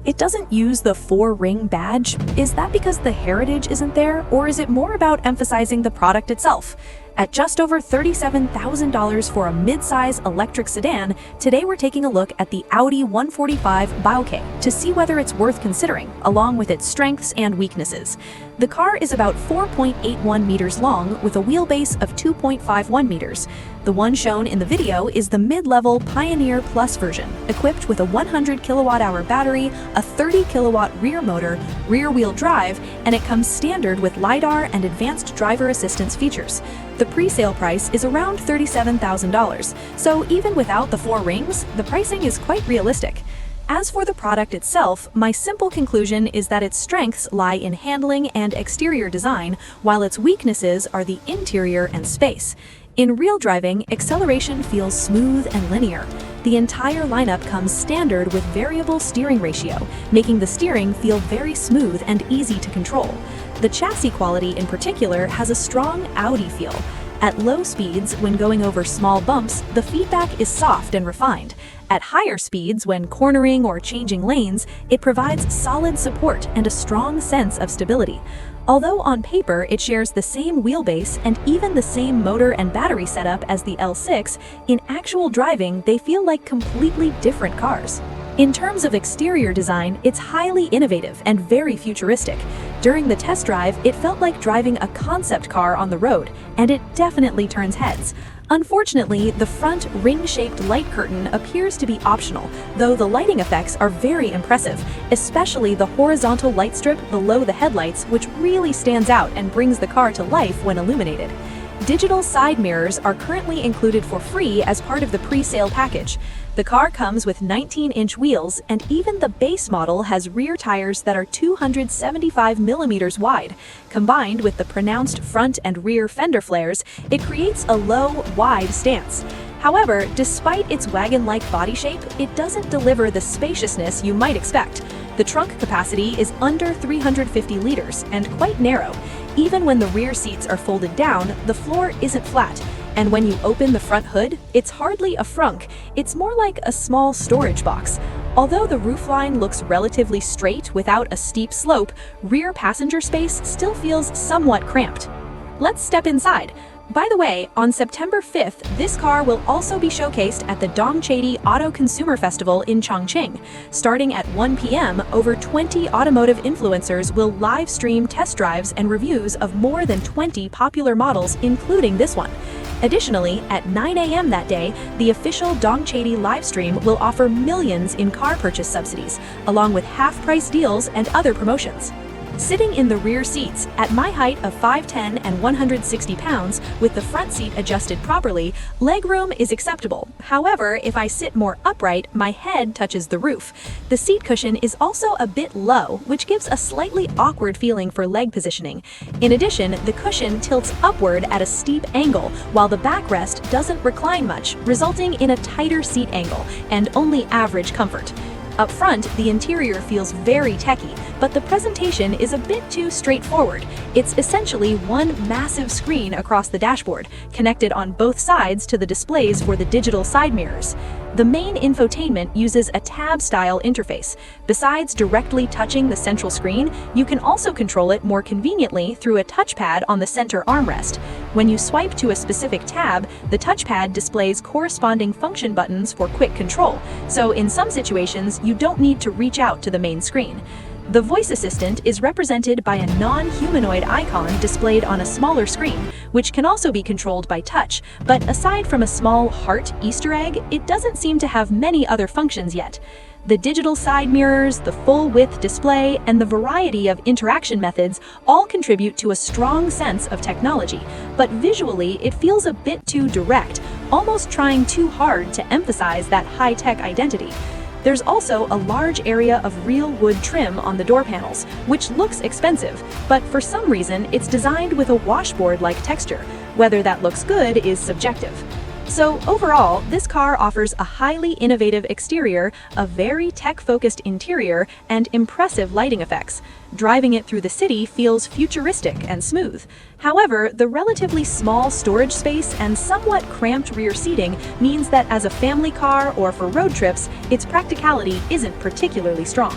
It doesn't use the 4-ring badge. Is that because the heritage isn't there, or is it more about emphasizing the product itself? At just over $37,000 for a mid-size electric sedan, today we're taking a look at the Audi 145 FAW to see whether it's worth considering, along with its strengths and weaknesses. The car is about 4.81 meters long with a wheelbase of 2.51 meters. The one shown in the video is the mid-level Pioneer Plus version, equipped with a 100 kilowatt-hour battery, a 30 kilowatt rear motor, rear-wheel drive, and it comes standard with LiDAR and advanced driver assistance features. The pre-sale price is around $37,000, so even without the 4 rings, the pricing is quite realistic. As for the product itself, my simple conclusion is that its strengths lie in handling and exterior design, while its weaknesses are the interior and space. In real driving, acceleration feels smooth and linear. The entire lineup comes standard with variable steering ratio, making the steering feel very smooth and easy to control. The chassis quality in particular has a strong Audi feel. At low speeds, when going over small bumps, the feedback is soft and refined. At higher speeds, when cornering or changing lanes, it provides solid support and a strong sense of stability. Although on paper it shares the same wheelbase and even the same motor and battery setup as the L6, in actual driving they feel like completely different cars. In terms of exterior design, it's highly innovative and very futuristic. During the test drive, it felt like driving a concept car on the road, and it definitely turns heads. Unfortunately, the front ring-shaped light curtain appears to be optional, though the lighting effects are very impressive, especially the horizontal light strip below the headlights, which really stands out and brings the car to life when illuminated. Digital side mirrors are currently included for free as part of the pre-sale package. The car comes with 19-inch wheels, and even the base model has rear tires that are 275 millimeters wide. Combined with the pronounced front and rear fender flares, it creates a low, wide stance. However, despite its wagon-like body shape, it doesn't deliver the spaciousness you might expect. The trunk capacity is under 350 liters and quite narrow. Even when the rear seats are folded down, the floor isn't flat. And when you open the front hood, it's hardly a frunk, it's more like a small storage box. Although the roofline looks relatively straight without a steep slope, rear passenger space still feels somewhat cramped. Let's step inside. By the way, on September 5th, this car will also be showcased at the Dongchedi Auto Consumer Festival in Chongqing. Starting at 1 p.m., over 20 automotive influencers will live stream test drives and reviews of more than 20 popular models, including this one. Additionally, at 9 a.m. that day, the official Dongchedi livestream will offer millions in car purchase subsidies, along with half-price deals and other promotions. Sitting in the rear seats, at my height of 5'10" and 160 pounds, with the front seat adjusted properly, legroom is acceptable. However, if I sit more upright, my head touches the roof. The seat cushion is also a bit low, which gives a slightly awkward feeling for leg positioning. In addition, the cushion tilts upward at a steep angle, while the backrest doesn't recline much, resulting in a tighter seat angle and only average comfort. Up front, the interior feels very techy, but the presentation is a bit too straightforward. It's essentially one massive screen across the dashboard, connected on both sides to the displays for the digital side mirrors. The main infotainment uses a tab-style interface. Besides directly touching the central screen, you can also control it more conveniently through a touchpad on the center armrest. When you swipe to a specific tab, the touchpad displays corresponding function buttons for quick control, so in some situations, you don't need to reach out to the main screen. The voice assistant is represented by a non-humanoid icon displayed on a smaller screen, which can also be controlled by touch, but aside from a small heart Easter egg, it doesn't seem to have many other functions yet. The digital side mirrors, the full-width display, and the variety of interaction methods all contribute to a strong sense of technology, but visually it feels a bit too direct, almost trying too hard to emphasize that high-tech identity. There's also a large area of real wood trim on the door panels, which looks expensive, but for some reason it's designed with a washboard-like texture. Whether that looks good is subjective. So overall, this car offers a highly innovative exterior, a very tech-focused interior, and impressive lighting effects. Driving it through the city feels futuristic and smooth. However, the relatively small storage space and somewhat cramped rear seating means that as a family car or for road trips, its practicality isn't particularly strong.